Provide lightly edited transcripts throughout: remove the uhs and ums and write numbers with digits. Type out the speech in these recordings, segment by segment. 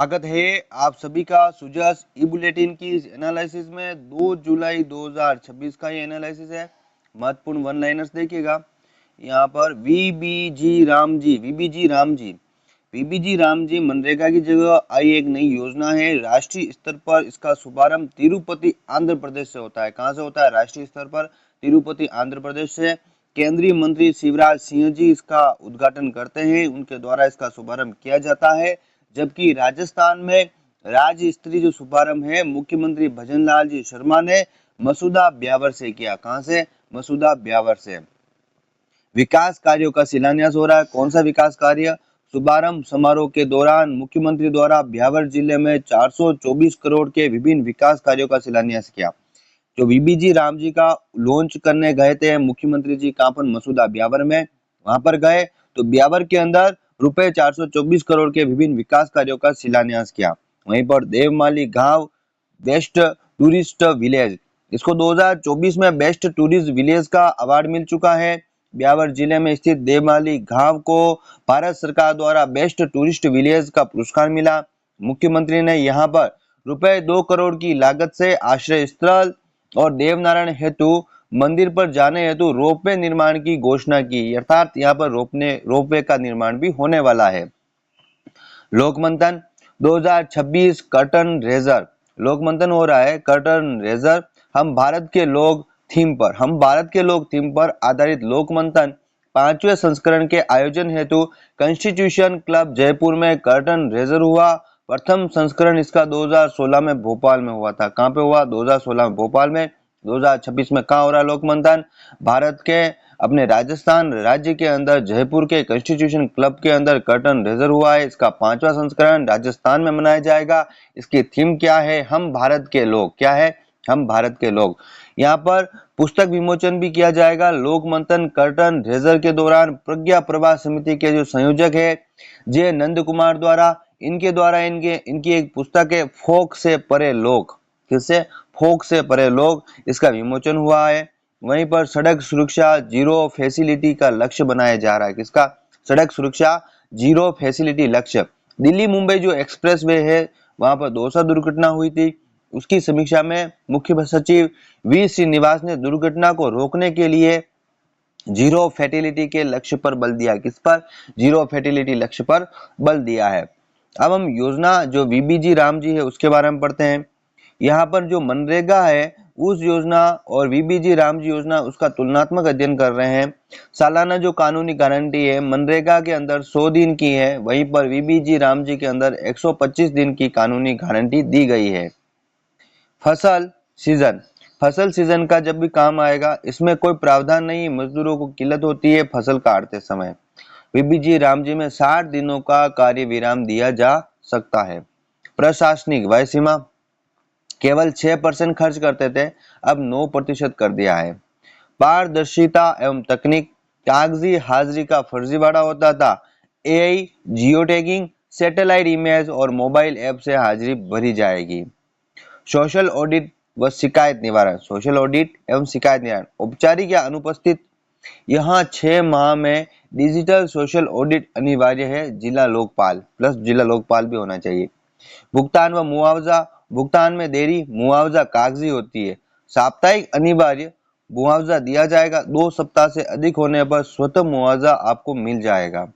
स्वागत है आप सभी का सुजस ई बुलेटिन की इस एनालिसिस में। 2 जुलाई 2026 का ये एनालिसिस है। महत्वपूर्ण वन लाइनर्स देखिएगा। यहाँ पर वीबीजी राम जी मनरेगा की जगह आई एक नई योजना है। राष्ट्रीय स्तर पर इसका शुभारंभ तिरुपति आंध्र प्रदेश से होता है। कहाँ से होता है? राष्ट्रीय स्तर पर तिरुपति आंध्र प्रदेश से। केंद्रीय मंत्री शिवराज सिंह जी इसका उद्घाटन करते हैं, उनके द्वारा इसका शुभारंभ किया जाता है। जबकि राजस्थान में राज्य स्तरीय जो शुभारंभ है मुख्यमंत्री भजनलाल जी शर्मा ने मसूदा ब्यावर से किया। कहां से? मसूदा ब्यावर से। विकास कार्यों का शिलान्यास हो रहा है। कौन सा विकास कार्य? शुभारंभ समारोह के दौरान मुख्यमंत्री द्वारा ब्यावर जिले में 424 करोड़ के विभिन्न विकास कार्यों का शिलान्यास किया। जो वीबीजी राम जी का लॉन्च करने गए थे मुख्यमंत्री जी, कहां पर? मसूदा ब्यावर में। वहां पर गए तो ब्यावर के अंदर रुपए 424 करोड़ के विभिन्न विकास कार्यों का शिलान्यास किया। वहीं पर देवमाली गांव बेस्ट टूरिस्ट विलेज, इसको 2024 में बेस्ट टूरिस्ट विलेज का अवार्ड मिल चुका है। ब्यावर जिले में स्थित देवमाली गांव को भारत सरकार द्वारा बेस्ट टूरिस्ट विलेज का पुरस्कार मिला। मुख्यमंत्री ने यहाँ पर रुपए 2 करोड़ की लागत से आश्रय स्थल और देवनारायण हेतु मंदिर पर जाने हेतु रोपवे निर्माण की घोषणा की। अर्थात यहाँ पर रोपवे का निर्माण भी होने वाला है। लोकमंथन 2026 कर्टन रेजर, लोकमंथन हो रहा है कर्टन रेजर। हम भारत के लोग थीम पर आधारित लोकमंथन 5वें संस्करण के आयोजन हेतु कॉन्स्टिट्यूशन क्लब जयपुर में कर्टन रेजर हुआ। प्रथम संस्करण इसका 2016 में भोपाल में हुआ था। कहां पे हुआ? 2016 में भोपाल में। 2026 में कहां हो रहा है लोकमंथन? भारत के अपने राजस्थान राज्य के अंदर जयपुर के कॉन्स्टिट्यूशन क्लब के अंदर कर्टन रेजर हुआ है। इसका 5वां संस्करण राजस्थान में मनाया जाएगा। इसकी थीम क्या है? हम भारत के लोग। क्या है? हम भारत के लोग। यहाँ पर पुस्तक विमोचन भी किया जाएगा। लोक मंथन कर्टन रेजर के दौरान प्रज्ञा प्रभा समिति के जो संयोजक है जे नंद कुमार द्वारा इनकी एक पुस्तक है फोक से परे लोग। किससे? फोक से परे लोग। इसका विमोचन हुआ है। वहीं पर सड़क सुरक्षा जीरो फैसिलिटी का लक्ष्य बनाया जा रहा है। किसका? सड़क सुरक्षा जीरो फैसिलिटी लक्ष्य। दिल्ली मुंबई जो एक्सप्रेस वे है वहां पर 200 दुर्घटना हुई थी। उसकी समीक्षा में मुख्य सचिव वी श्रीनिवास ने दुर्घटना को रोकने के लिए जीरो फैटिलिटी के लक्ष्य पर बल दिया। किस पर? जीरो फैटिलिटी लक्ष्य पर बल दिया है। अब हम योजना जो वीबीजी राम जी है उसके बारे में पढ़ते हैं। यहाँ पर जो मनरेगा है उस योजना और वीबीजी राम जी योजना उसका तुलनात्मक अध्ययन कर रहे हैं। सालाना जो कानूनी गारंटी है मनरेगा के अंदर 100 दिन की है, वहीं पर वीबीजी राम जी के अंदर 125 दिन की कानूनी गारंटी दी गई है। फसल सीजन का जब भी काम आएगा इसमें कोई प्रावधान नहीं, मजदूरों को किल्लत होती है फसल काटते समय। वीबीजी राम जी में 60 दिनों का कार्य विराम दिया जा सकता है। प्रशासनिक वय सीमा केवल 6% खर्च करते थे, अब 9% कर दिया है। पारदर्शिता एवं तकनीक, कागजी हाजिरी का फर्जीवाड़ा होता था। AI, geo tagging, satellite image और मोबाइल ऐप से हाजिरी भरी जाएगी। सोशल ऑडिट व शिकायत निवारण, औपचारिक या अनुपस्थित, यहाँ 6 माह में डिजिटल सोशल ऑडिट अनिवार्य है। जिला लोकपाल प्लस जिला लोकपाल भी होना चाहिए। भुगतान व मुआवजा, भुगतान में देरी, मुआवजा कागजी होती है। साप्ताहिक अनिवार्य मुआवजा दिया जाएगा। 2 सप्ताह से अधिक होने पर स्वतः मुआवजा आपको मिल जाएगा।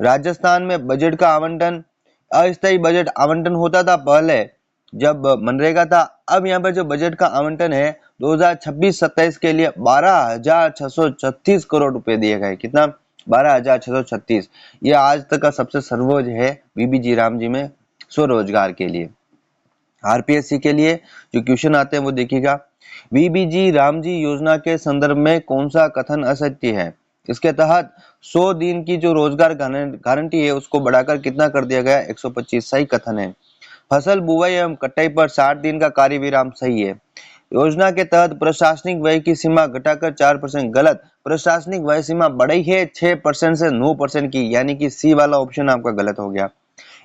राजस्थान में बजट का आवंटन, अस्थायी बजट आवंटन होता था पहले जब मनरेगा था। अब यहाँ पर जो बजट का आवंटन है 2026-27 के लिए 12,636 करोड़ रुपए दिए गए। कितना? 12,636। ये आज तक का सबसे सर्वोच्च है वीबीजी राम जी में स्वरोजगार के लिए। आरपीएससी के लिए जो क्वेश्चन आते हैं वो देखिएगा। वीबीजी राम जी योजना के संदर्भ में कौन सा कथन असत्य है? इसके तहत 100 दिन की जो रोजगार गारंटी है उसको बढ़ाकर कितना कर दिया गया? 125। सही कथन है। फसल बुवाई एवं कटाई पर 60 दिन का कार्य विराम सही है। योजना के तहत प्रशासनिक व्यय की सीमा घटाकर 4%। गलत। प्रशासनिक व्यय सीमा बढ़ी है 6% से 9% की, यानी कि सी वाला ऑप्शन आपका गलत हो गया।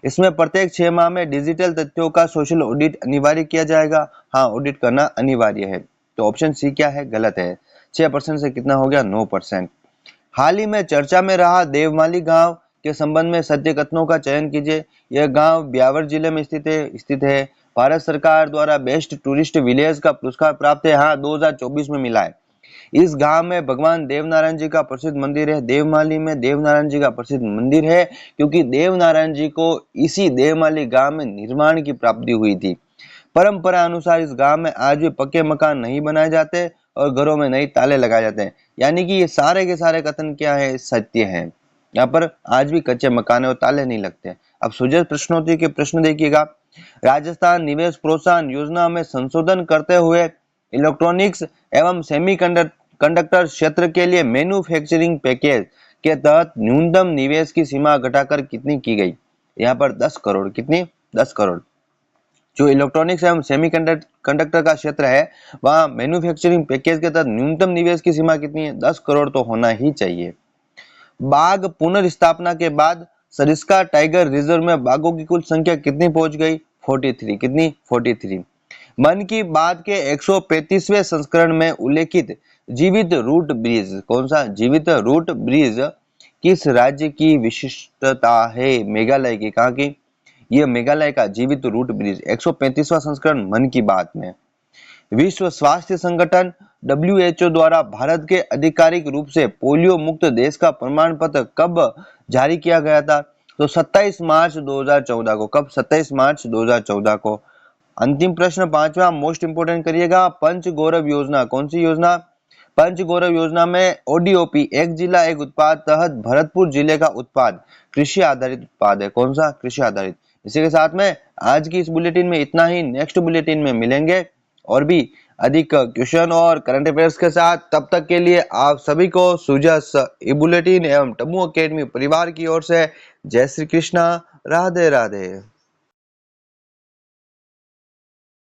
इसमें प्रत्येक 6 माह में डिजिटल तथ्यों का सोशल ऑडिट अनिवार्य किया जाएगा। हाँ, ऑडिट करना अनिवार्य है। तो ऑप्शन सी क्या है? गलत है। 6% से कितना हो गया? 9%। हाल ही में चर्चा में रहा देवमाली गांव के संबंध में सत्य कथनों का चयन कीजिए। यह गांव ब्यावर जिले में स्थित है। भारत सरकार द्वारा बेस्ट टूरिस्ट विलेज का पुरस्कार प्राप्त है। हाँ, 2024 में मिला है। इस गांव में भगवान देवनारायण जी का प्रसिद्ध मंदिर है। देवमाली में देवनारायण जी का प्रसिद्ध मंदिर है, क्योंकि देवनारायण जी को इसी देवमाली गांव में निर्माण की प्राप्ति हुई थी। परंपरा अनुसार इस गांव में आज भी पक्के मकान नहीं बनाए जाते और घरों में नए ताले लगाए जाते हैं। यानी कि ये सारे के सारे कथन क्या है, सत्य है। यहाँ पर आज भी कच्चे मकान और ताले नहीं लगते। अब सुजय प्रश्नोत्तरी के प्रश्न देखिएगा। राजस्थान निवेश प्रोत्साहन योजना में संशोधन करते हुए इलेक्ट्रॉनिक्स एवं सेमीकंडक्टर क्षेत्र के लिए मैन्युफैक्चरिंग पैकेज के तहत न्यूनतम निवेश की सीमा घटाकर कितनी की गई? यहाँ पर 10 करोड़। कितनी? 10 करोड़। जो इलेक्ट्रॉनिक्स एवं सेमीकंडक्टर का क्षेत्र है, वहां मैन्युफैक्चरिंग पैकेज के तहत न्यूनतम निवेश की सीमा कितनी है? 10 करोड़ तो होना ही चाहिए। बाघ पुनर्स्थापना के बाद सरिस्का टाइगर रिजर्व में बाघों की कुल संख्या कितनी पहुंच गई? 43। कितनी? 43। मन की बात के 135वें संस्करण में उल्लेखित जीवित रूट ब्रिज, कौन सा? जीवित रूट ब्रिज किस राज्य की विशिष्टता है? मेघालय की। कहाँ की? यह मेघालय का जीवित रूट ब्रिज। 135वां संस्करण मन की बात में। विश्व स्वास्थ्य संगठन WHO द्वारा भारत के आधिकारिक रूप से पोलियो मुक्त देश का प्रमाण पत्र कब जारी किया गया था? तो 27 मार्च 2014 को। कब? 27 मार्च 2014 को। अंतिम प्रश्न 5वां, मोस्ट इंपोर्टेंट करिएगा। पंच गौरव योजना, कौन सी योजना? पंच गौरव योजना में ODOP, एक जिला एक उत्पाद तहत भरतपुर जिले का उत्पाद कृषि आधारित उत्पाद है। कौन सा? कृषि आधारित। इसी के साथ में आज की इस बुलेटिन में इतना ही। नेक्स्ट बुलेटिन में मिलेंगे और भी अधिक क्वेश्चन और करंट अफेयर्स के साथ। तब तक के लिए आप सभी को सुजस ई बुलेटिन एवं टम्मू अकेडमी परिवार की ओर से जय श्री कृष्णा, राधे राधे।